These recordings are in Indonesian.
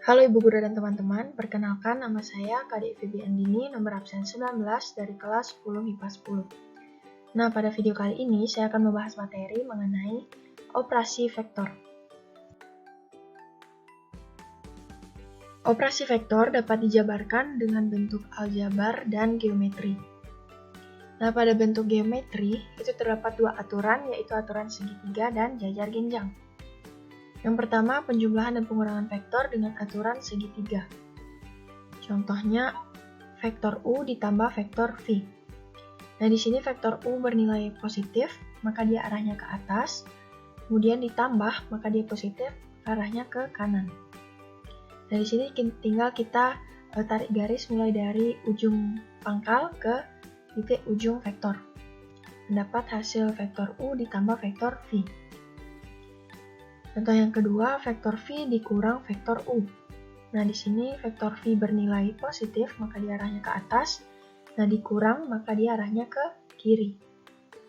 Halo Ibu Guru dan teman-teman, perkenalkan nama saya Kak Vivi Andini, nomor absen 19 dari kelas 10 MIPA 10. Nah, pada video kali ini saya akan membahas materi mengenai operasi vektor. Operasi vektor dapat dijabarkan dengan bentuk aljabar dan geometri. Nah, pada bentuk geometri itu terdapat dua aturan, yaitu aturan segitiga dan jajar genjang. Yang pertama, penjumlahan dan pengurangan vektor dengan aturan segitiga. Contohnya, vektor U ditambah vektor V. Nah, di sini vektor U bernilai positif, maka dia arahnya ke atas. Kemudian ditambah, maka dia positif, arahnya ke kanan. Nah, di sini tinggal kita tarik garis mulai dari ujung pangkal ke titik ujung vektor. Mendapat hasil vektor U ditambah vektor V. Contoh yang kedua, vektor V dikurang vektor U. Nah, di sini vektor V bernilai positif, maka dia arahnya ke atas. Nah, dikurang, maka dia arahnya ke kiri.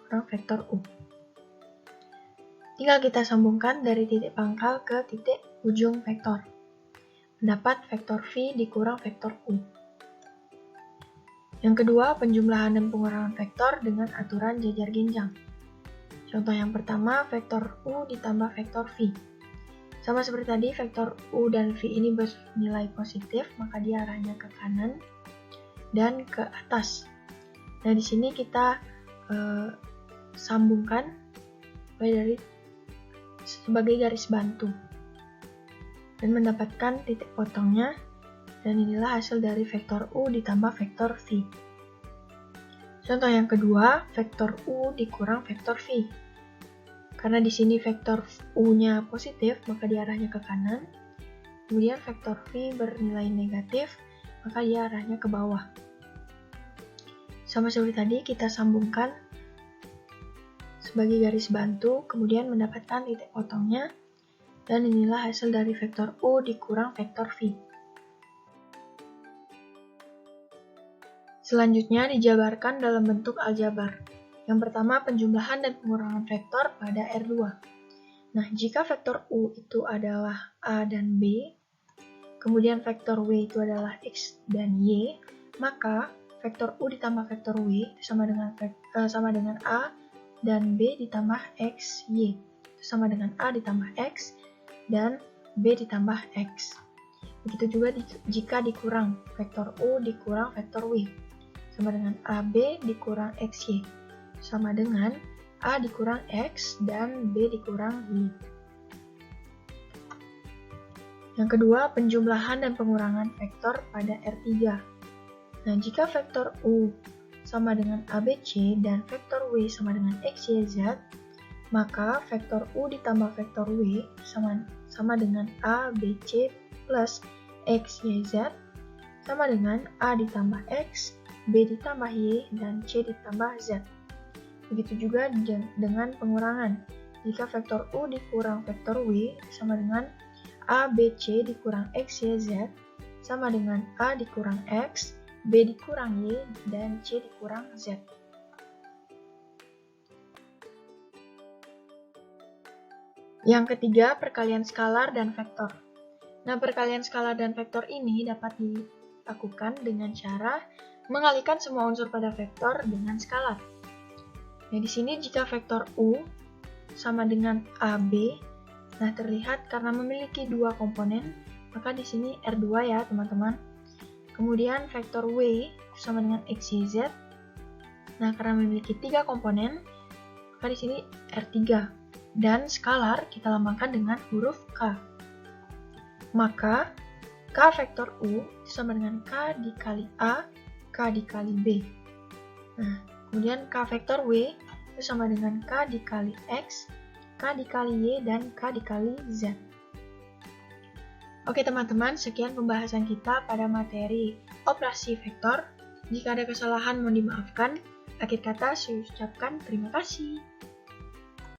Kurang vektor U. Tinggal kita sambungkan dari titik pangkal ke titik ujung vektor. Mendapat vektor V dikurang vektor U. Yang kedua, penjumlahan dan pengurangan vektor dengan aturan jajar genjang. Contoh yang pertama, vektor U ditambah vektor V. Sama seperti tadi, vektor U dan V ini bernilai positif, maka dia arahnya ke kanan dan ke atas. Nah, di sini kita sambungkan dari sebagai garis bantu dan mendapatkan titik potongnya, dan inilah hasil dari vektor U ditambah vektor V. Contoh yang kedua, vektor U dikurang vektor V. Karena di sini vektor U-nya positif, maka dia arahnya ke kanan. Kemudian vektor V bernilai negatif, maka dia arahnya ke bawah. Sama seperti tadi, kita sambungkan sebagai garis bantu, kemudian mendapatkan titik potongnya, dan inilah hasil dari vektor U dikurang vektor V. Selanjutnya dijabarkan dalam bentuk aljabar. Yang pertama, penjumlahan dan pengurangan vektor pada R2. Nah, jika vektor U itu adalah A dan B, kemudian vektor W itu adalah X dan Y, maka vektor U ditambah vektor W itu sama dengan A dan B ditambah X, Y. Itu sama dengan A ditambah X dan B ditambah X. Begitu juga jika dikurang, vektor U dikurang vektor W, sama dengan AB dikurang XY. Sama dengan A dikurang X dan B dikurang Y. Yang kedua, penjumlahan dan pengurangan vektor pada R3. Nah, jika vektor U sama dengan ABC dan vektor W sama dengan XYZ, maka vektor U ditambah vektor W sama dengan ABC plus XYZ, sama dengan A ditambah X, B ditambah Y, dan C ditambah Z. Begitu juga dengan pengurangan. Jika vektor U dikurang vektor W sama dengan ABC dikurang XYZ, sama dengan A dikurang X, B dikurang Y, dan C dikurang Z. Yang ketiga, perkalian skalar dan vektor. Nah, perkalian skalar dan vektor ini dapat dilakukan dengan cara mengalihkan semua unsur pada vektor dengan skalar. Nah, di sini jika vektor U sama dengan AB, nah terlihat karena memiliki dua komponen, maka di sini R2 ya teman-teman. Kemudian vektor W sama dengan XYZ. Nah, karena memiliki tiga komponen, maka di sini R3. Dan skalar kita lambangkan dengan huruf K. Maka K vektor U sama dengan K dikali A, K dikali B. Nah, kemudian K vektor W itu sama dengan K dikali X, K dikali Y, dan K dikali Z. Oke teman-teman, sekian pembahasan kita pada materi operasi vektor. Jika ada kesalahan mohon dimaafkan. Akhir kata saya ucapkan terima kasih.